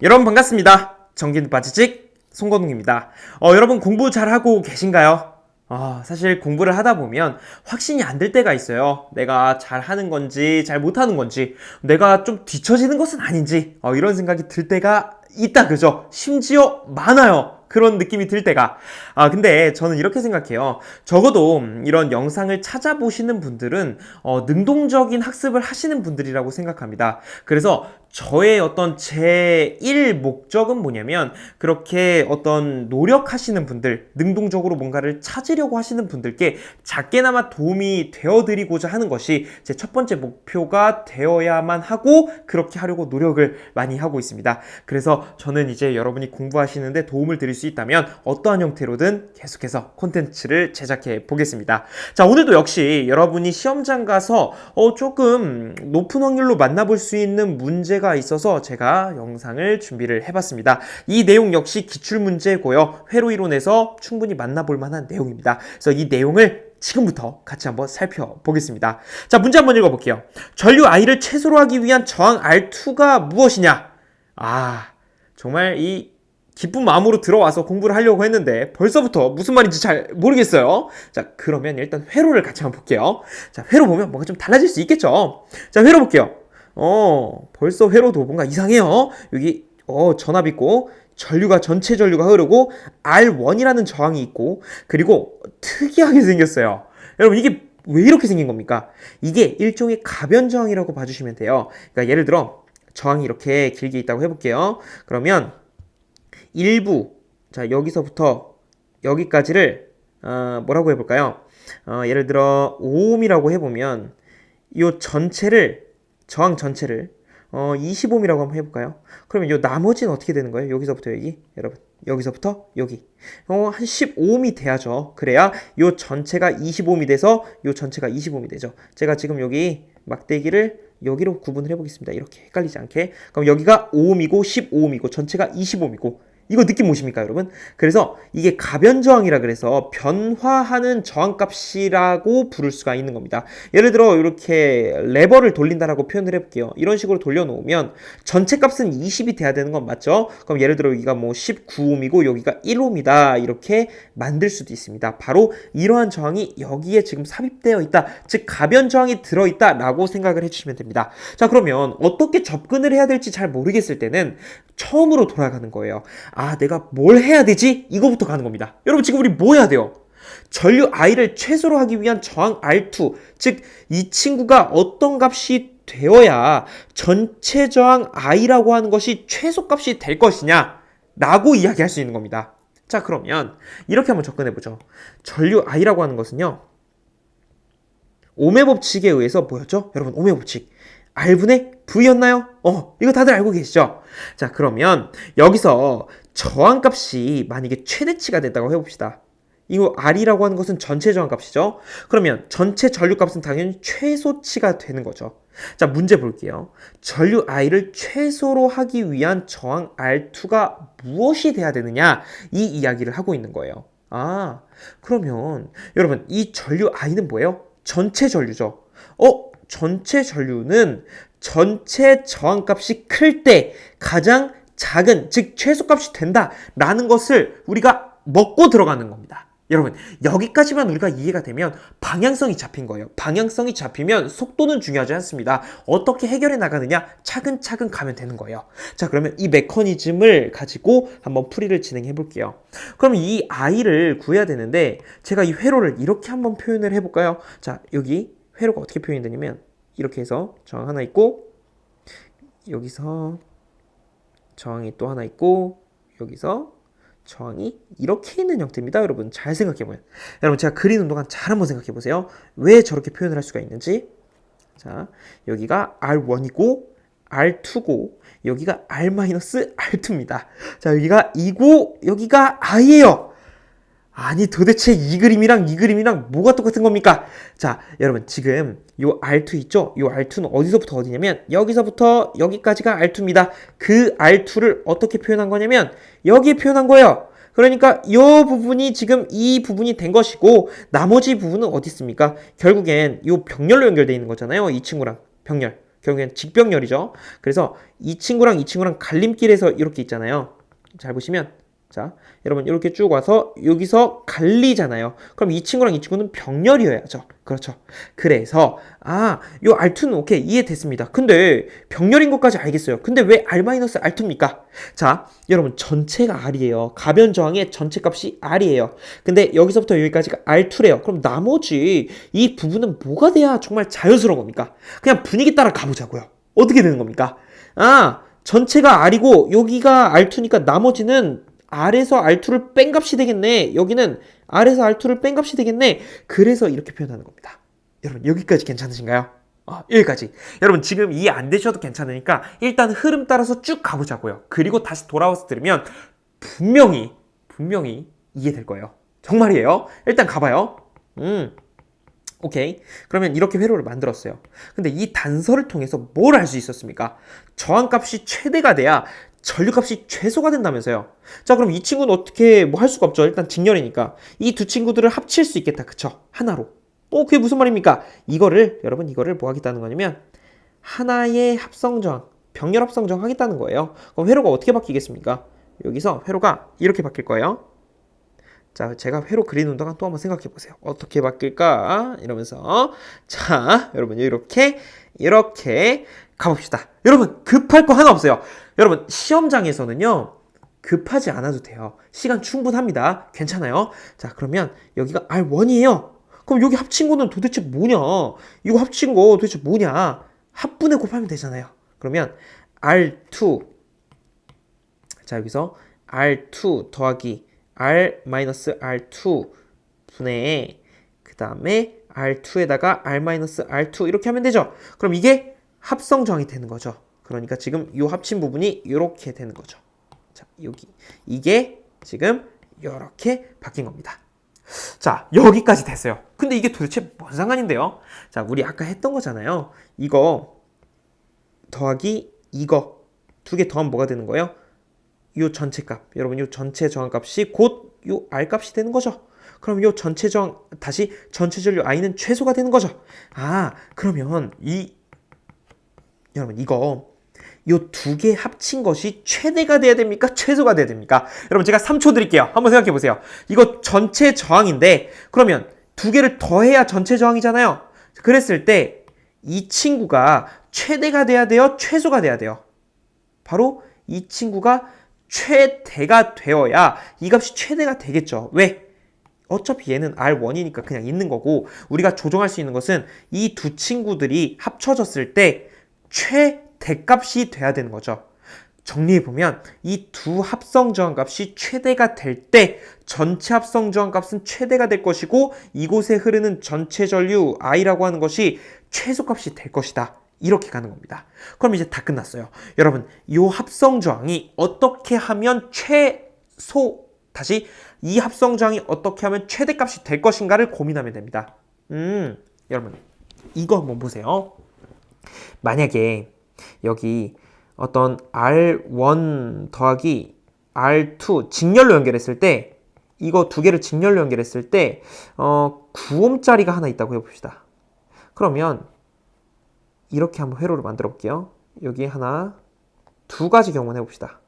여러분 반갑습니다. 정기는 빠지직 송건웅입니다. 여러분 공부 잘하고 계신가요? 사실 공부를 하다 보면 확신이 안 들 때가 있어요. 내가 잘하는 건지 잘 못하는 건지, 내가 좀 뒤처지는 것은 아닌지 이런 생각이 들 때가 있다, 그죠? 심지어 많아요. 그런 느낌이 들 때가. 근데 저는 이렇게 생각해요. 적어도 이런 영상을 찾아보시는 분들은 능동적인 학습을 하시는 분들이라고 생각합니다. 그래서 저의 어떤 제1 목적은 뭐냐면, 그렇게 어떤 노력하시는 분들, 능동적으로 뭔가를 찾으려고 하시는 분들께 작게나마 도움이 되어드리고자 하는 것이 제 첫 번째 목표가 되어야만 하고, 그렇게 하려고 노력을 많이 하고 있습니다. 그래서 저는 이제 여러분이 공부하시는데 도움을 드릴 수 있다면 어떠한 형태로든 계속해서 콘텐츠를 제작해 보겠습니다. 자, 오늘도 역시 여러분이 시험장 가서 조금 높은 확률로 만나볼 수 있는 문제가 있어서 제가 영상을 준비를 해봤습니다. 이 내용 역시 기출문제고요. 회로 이론에서 충분히 만나볼 만한 내용입니다. 그래서 이 내용을 지금부터 같이 한번 살펴보겠습니다. 자, 문제 한번 읽어볼게요. 전류 I를 최소로 하기 위한 저항 R2가 무엇이냐? 정말 이 기쁜 마음으로 들어와서 공부를 하려고 했는데 벌써부터 무슨 말인지 잘 모르겠어요. 자, 그러면 일단 회로를 같이 한번 볼게요. 자, 회로 보면 뭔가 좀 달라질 수 있겠죠. 자, 회로 볼게요. 벌써 회로도 뭔가 이상해요. 여기 전압 있고 전류가 전체 전류가 흐르고 R1이라는 저항이 있고, 그리고 특이하게 생겼어요. 여러분, 이게 왜 이렇게 생긴 겁니까? 이게 일종의 가변 저항이라고 봐주시면 돼요. 그러니까 예를 들어 저항이 이렇게 길게 있다고 해볼게요. 그러면 일부, 자, 여기서부터 여기까지를 뭐라고 해볼까요? 예를 들어 5ohm이라고 해보면 이 전체를, 저항 전체를 20ohm이라고 한번 해볼까요? 그러면 이 나머지는 어떻게 되는 거예요? 여기서부터 여기, 여러분, 여기서부터 여기 한 15ohm이 돼야죠. 그래야 이 전체가 25ohm이 돼서 이 전체가 25ohm이 되죠. 제가 지금 여기 막대기를 여기로 구분을 해보겠습니다. 이렇게 헷갈리지 않게. 그럼 여기가 5ohm이고 15ohm이고 전체가 25ohm이고, 이거 느낌 오십니까, 여러분? 그래서 이게 가변 저항이라 그래서 변화하는 저항값이라고 부를 수가 있는 겁니다. 예를 들어 이렇게 레버를 돌린다라고 표현을 해볼게요. 이런 식으로 돌려놓으면 전체 값은 20이 돼야 되는 건 맞죠? 그럼 예를 들어 여기가 뭐 19ohm이고 여기가 1ohm이다, 이렇게 만들 수도 있습니다. 바로 이러한 저항이 여기에 지금 삽입되어 있다, 즉 가변 저항이 들어있다 라고 생각을 해주시면 됩니다. 자, 그러면 어떻게 접근을 해야 될지 잘 모르겠을 때는 처음으로 돌아가는 거예요. 내가 뭘 해야 되지? 이거부터 가는 겁니다. 여러분, 지금 우리 뭐 해야 돼요? 전류 I를 최소로 하기 위한 저항 R2, 즉 이 친구가 어떤 값이 되어야 전체 저항 I라고 하는 것이 최소값이 될 것이냐 라고 이야기할 수 있는 겁니다. 자, 그러면 이렇게 한번 접근해보죠. 전류 I라고 하는 것은요, 오음의 법칙에 의해서 뭐였죠? 여러분, 오음의 법칙 R분의 V였나요? 이거 다들 알고 계시죠? 자, 그러면 여기서 저항값이 만약에 최대치가 됐다고 해봅시다. 이거 R이라고 하는 것은 전체 저항값이죠. 그러면 전체 전류값은 당연히 최소치가 되는 거죠. 자, 문제 볼게요. 전류 I를 최소로 하기 위한 저항 R2가 무엇이 돼야 되느냐, 이 이야기를 하고 있는 거예요. 그러면 여러분, 이 전류 I는 뭐예요? 전체 전류죠. 전체 전류는 전체 저항값이 클 때 가장 작은, 즉 최소값이 된다라는 것을 우리가 먹고 들어가는 겁니다. 여러분, 여기까지만 우리가 이해가 되면 방향성이 잡힌 거예요. 방향성이 잡히면 속도는 중요하지 않습니다. 어떻게 해결해 나가느냐, 차근차근 가면 되는 거예요. 자, 그러면 이 메커니즘을 가지고 한번 풀이를 진행해 볼게요. 그럼 이 I를 구해야 되는데, 제가 이 회로를 이렇게 한번 표현을 해볼까요? 자, 여기 회로가 어떻게 표현이 되냐면 이렇게 해서 저항 하나 있고, 여기서 저항이 또 하나 있고, 여기서 저항이 이렇게 있는 형태입니다. 여러분, 잘 생각해보면, 여러분, 제가 그리는 동안 잘 한번 생각해보세요. 왜 저렇게 표현을 할 수가 있는지. 자, 여기가 R1이고 R2고 여기가 R-R2입니다. 자, 여기가 2고 여기가 I예요. 아니, 도대체 이 그림이랑 이 그림이랑 뭐가 똑같은 겁니까? 자, 여러분, 지금 요 R2 있죠? 요 R2는 어디서부터 어디냐면 여기서부터 여기까지가 R2입니다. 그 R2를 어떻게 표현한 거냐면 여기에 표현한 거예요. 그러니까 이 부분이 지금 이 부분이 된 것이고, 나머지 부분은 어디 있습니까? 결국엔 이 병렬로 연결되어 있는 거잖아요. 이 친구랑 병렬. 결국엔 직병렬이죠. 그래서 이 친구랑 이 친구랑 갈림길에서 이렇게 있잖아요. 잘 보시면 자, 여러분 이렇게 쭉 와서 여기서 갈리잖아요. 그럼 이 친구랑 이 친구는 병렬이어야죠. 그렇죠. 그래서 요 R2는 오케이 이해됐습니다. 근데 병렬인 것까지 알겠어요. 근데 왜 R-R2입니까? 자, 여러분 전체가 R이에요. 가변 저항의 전체 값이 R이에요. 근데 여기서부터 여기까지가 R2래요. 그럼 나머지 이 부분은 뭐가 돼야 정말 자연스러운 겁니까? 그냥 분위기 따라 가보자고요. 어떻게 되는 겁니까? 전체가 R이고 여기가 R2니까 나머지는 R에서 R2를 뺀 값이 되겠네. 여기는 R에서 R2를 뺀 값이 되겠네. 그래서 이렇게 표현하는 겁니다. 여러분 여기까지 괜찮으신가요? 여기까지. 여러분 지금 이해 안 되셔도 괜찮으니까 일단 흐름 따라서 쭉 가보자고요. 그리고 다시 돌아와서 들으면 분명히 이해될 거예요. 정말이에요. 일단 가봐요. 오케이. 그러면 이렇게 회로를 만들었어요. 근데 이 단서를 통해서 뭘 알 수 있었습니까? 저항값이 최대가 돼야 전류값이 최소가 된다면서요. 자, 그럼 이 친구는 어떻게 뭐 할 수가 없죠. 일단 직렬이니까. 이 두 친구들을 합칠 수 있겠다. 그쵸? 하나로. 그게 무슨 말입니까? 여러분 이거를 뭐 하겠다는 거냐면 하나의 합성저항, 병렬 합성저항 하겠다는 거예요. 그럼 회로가 어떻게 바뀌겠습니까? 여기서 회로가 이렇게 바뀔 거예요. 자, 제가 회로 그리는 동안 또 한번 생각해 보세요. 어떻게 바뀔까? 이러면서 자, 여러분 이렇게 가봅시다. 여러분 급할 거 하나 없어요. 여러분 시험장에서는요 급하지 않아도 돼요. 시간 충분합니다. 괜찮아요. 자, 그러면 여기가 R1이에요. 그럼 여기 합친 거는 도대체 뭐냐? 이거 합친 거 도대체 뭐냐? 합분에 곱하면 되잖아요. 그러면 R2 자, 여기서 R2 더하기 R-R2 분의 그 다음에 R2에다가 R-R2 이렇게 하면 되죠. 그럼 이게 합성저항이 되는 거죠. 그러니까 지금 이 합친 부분이 이렇게 되는 거죠. 자, 여기 이게 지금 이렇게 바뀐 겁니다. 자, 여기까지 됐어요. 근데 이게 도대체 뭔 상관인데요? 자, 우리 아까 했던 거잖아요. 이거 더하기 이거 두 개 더하면 뭐가 되는 거예요? 요 전체 값, 여러분 요 전체 저항값이 곧 요 R 값이 되는 거죠. 그럼 요 전체 저항, 다시 전체 전류 I는 최소가 되는 거죠. 그러면 여러분 이거 요 두 개 합친 것이 최대가 돼야 됩니까? 최소가 돼야 됩니까? 여러분 제가 3초 드릴게요. 한번 생각해 보세요. 이거 전체 저항인데 그러면 두 개를 더해야 전체 저항이잖아요. 그랬을 때 이 친구가 최대가 돼야 돼요? 최소가 돼야 돼요? 바로 이 친구가 최대가 되어야 이 값이 최대가 되겠죠. 왜? 어차피 얘는 R1이니까 그냥 있는 거고 우리가 조정할 수 있는 것은 이 두 친구들이 합쳐졌을 때 최대값이 돼야 되는 거죠. 정리해보면 이 두 합성저항값이 최대가 될 때 전체 합성저항값은 최대가 될 것이고 이곳에 흐르는 전체 전류 I라고 하는 것이 최소값이 될 것이다. 이렇게 가는 겁니다. 그럼 이제 다 끝났어요. 여러분, 이 합성저항이 어떻게 하면 다시 이 합성저항이 어떻게 하면 최대값이 될 것인가를 고민하면 됩니다. 여러분, 이거 한번 보세요. 만약에 여기 어떤 R1 더하기 R2 직렬로 연결했을 때 이거 두 개를 직렬로 연결했을 때 9옴짜리가 하나 있다고 해봅시다. 그러면 이렇게 한번 회로를 만들어 볼게요. 여기 하나, 두 가지 경우는 해봅시다.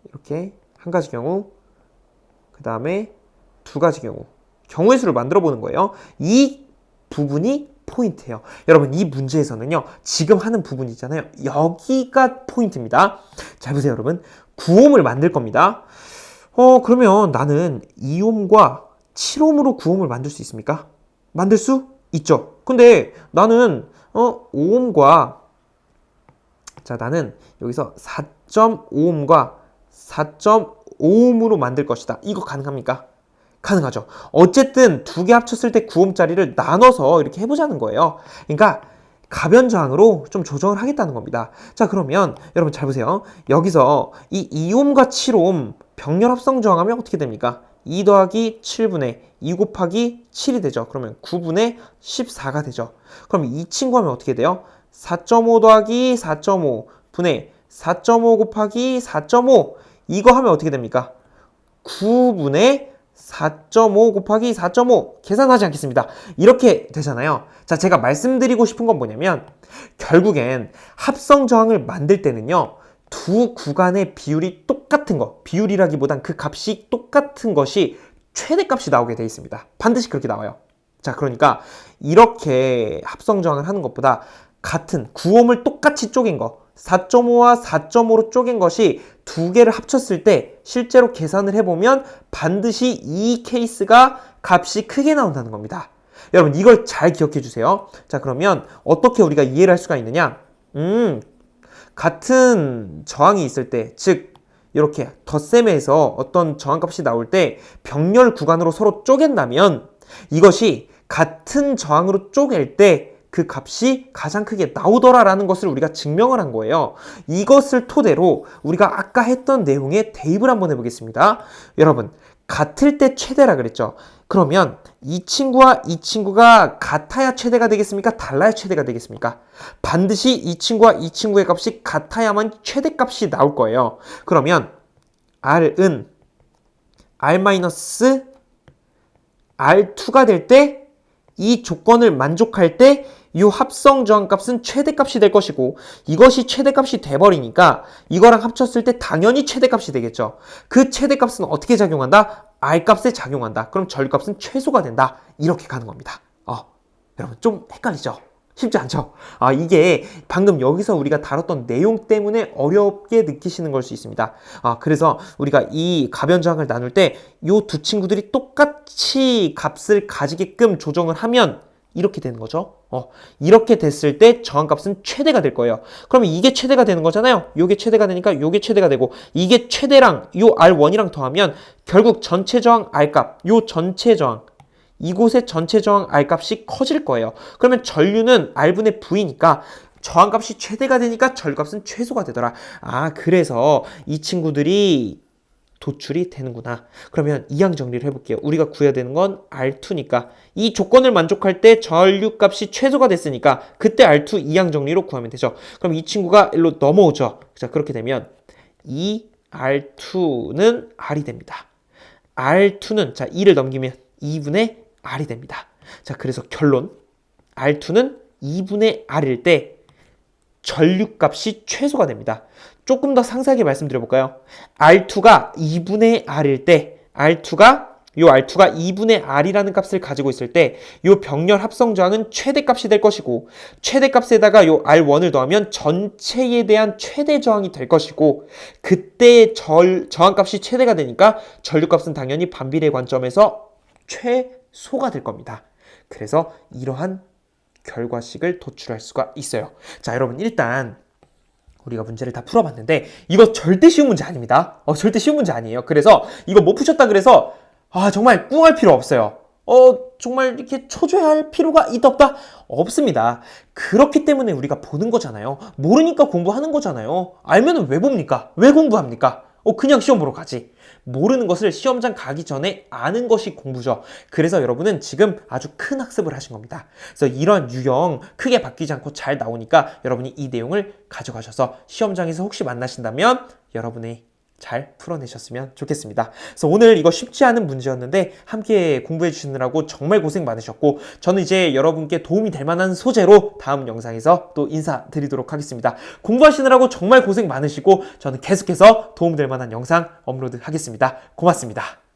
이렇게 한 가지 경우, 그 다음에 두 가지 경우의 수를 만들어 보는 거예요. 이 부분이 포인트예요. 여러분 이 문제에서는요 지금 하는 부분 있잖아요. 여기가 포인트입니다. 잘 보세요 여러분. 9옴을 만들 겁니다. 그러면 나는 2옴과 7옴으로 9옴을 만들 수 있습니까? 만들 수 있죠. 근데 나는 5옴과 나는 여기서 4.5옴과 4.5옴으로 만들 것이다. 이거 가능합니까? 가능하죠. 어쨌든 두 개 합쳤을 때 9옴짜리를 나눠서 이렇게 해보자는 거예요. 그러니까 가변 저항으로 좀 조정을 하겠다는 겁니다. 자, 그러면 여러분 잘 보세요. 여기서 이 2옴과 7옴 병렬 합성 저항하면 어떻게 됩니까? 2 더하기 7분의 2 곱하기 7이 되죠. 그러면 9분의 14가 되죠. 그럼 이 친구 하면 어떻게 돼요? 4.5 더하기 4.5 분의 4.5 곱하기 4.5 이거 하면 어떻게 됩니까? 9분의 4.5 곱하기 4.5 계산하지 않겠습니다. 이렇게 되잖아요. 자, 제가 말씀드리고 싶은 건 뭐냐면 결국엔 합성 저항을 만들 때는요. 두 구간의 비율이 똑같은 거, 비율이라기보단 그 값이 똑같은 것이 최대값이 나오게 돼 있습니다. 반드시 그렇게 나와요. 자, 그러니까 이렇게 합성 저항을 하는 것보다 같은 9옴을 똑같이 쪼갠 거, 4.5와 4.5로 쪼갠 것이 두 개를 합쳤을 때 실제로 계산을 해보면 반드시 이 케이스가 값이 크게 나온다는 겁니다. 여러분, 이걸 잘 기억해 주세요. 자, 그러면 어떻게 우리가 이해를 할 수가 있느냐? 같은 저항이 있을 때, 즉 이렇게 덧셈에서 어떤 저항값이 나올 때 병렬 구간으로 서로 쪼갠다면 이것이 같은 저항으로 쪼갤 때 그 값이 가장 크게 나오더라라는 것을 우리가 증명을 한 거예요. 이것을 토대로 우리가 아까 했던 내용에 대입을 한번 해보겠습니다. 여러분, 같을 때 최대라 그랬죠. 그러면 이 친구와 이 친구가 같아야 최대가 되겠습니까? 달라야 최대가 되겠습니까? 반드시 이 친구와 이 친구의 값이 같아야만 최대값이 나올 거예요. 그러면 R은 R-R2가 될 때 이 조건을 만족할 때 이 합성 저항값은 최대값이 될 것이고 이것이 최대값이 돼버리니까 이거랑 합쳤을 때 당연히 최대값이 되겠죠. 그 최대값은 어떻게 작용한다? R값에 작용한다. 그럼 전류값은 최소가 된다. 이렇게 가는 겁니다. 여러분 좀 헷갈리죠? 쉽지 않죠? 이게 방금 여기서 우리가 다뤘던 내용 때문에 어렵게 느끼시는 걸 수 있습니다. 그래서 우리가 이 가변 저항을 나눌 때 이 두 친구들이 똑같이 값을 가지게끔 조정을 하면 이렇게 되는 거죠. 이렇게 됐을 때 저항값은 최대가 될 거예요. 그러면 이게 최대가 되는 거잖아요. 요게 최대가 되니까 요게 최대가 되고 이게 최대랑 요 R1이랑 더하면 결국 전체 저항 R값, 요 전체 저항 이곳의 전체 저항 R값이 커질 거예요. 그러면 전류는 R분의 V니까 저항값이 최대가 되니까 전류값은 최소가 되더라. 그래서 이 친구들이 도출이 되는구나. 그러면 이항 정리를 해볼게요. 우리가 구해야 되는 건 R2니까 이 조건을 만족할 때 전류값이 최소가 됐으니까 그때 R2 이항 정리로 구하면 되죠. 그럼 이 친구가 일로 넘어오죠. 자, 그렇게 되면 이 R2는 R이 됩니다. R2는 자 2를 넘기면 2분의 R이 됩니다. 자, 그래서 결론 R2는 2분의 R일 때 전류값이 최소가 됩니다. 조금 더 상세하게 말씀드려볼까요? R2가 2분의 R일 때 R2가 2분의 R이라는 값을 가지고 있을 때 이 병렬 합성 저항은 최대값이 될 것이고 최대값에다가 이 R1을 더하면 전체에 대한 최대 저항이 될 것이고 그때 저항값이 최대가 되니까 전류값은 당연히 반비례 관점에서 최소가 될 겁니다. 그래서 이러한 결과식을 도출할 수가 있어요. 자, 여러분 일단 우리가 문제를 다 풀어봤는데 이거 절대 쉬운 문제 아닙니다. 절대 쉬운 문제 아니에요. 그래서 이거 못 푸셨다 그래서 정말 꿍할 필요 없어요. 정말 이렇게 초조해할 필요가 있다 없다? 없습니다. 그렇기 때문에 우리가 보는 거잖아요. 모르니까 공부하는 거잖아요. 알면은 왜 봅니까? 왜 공부합니까? 그냥 시험 보러 가지. 모르는 것을 시험장 가기 전에 아는 것이 공부죠. 그래서 여러분은 지금 아주 큰 학습을 하신 겁니다. 그래서 이런 유형 크게 바뀌지 않고 잘 나오니까 여러분이 이 내용을 가져가셔서 시험장에서 혹시 만나신다면 여러분이 잘 풀어내셨으면 좋겠습니다. 그래서 오늘 이거 쉽지 않은 문제였는데 함께 공부해 주시느라고 정말 고생 많으셨고 저는 이제 여러분께 도움이 될 만한 소재로 다음 영상에서 또 인사드리도록 하겠습니다. 공부하시느라고 정말 고생 많으시고 저는 계속해서 도움될 만한 영상 업로드 하겠습니다. 고맙습니다.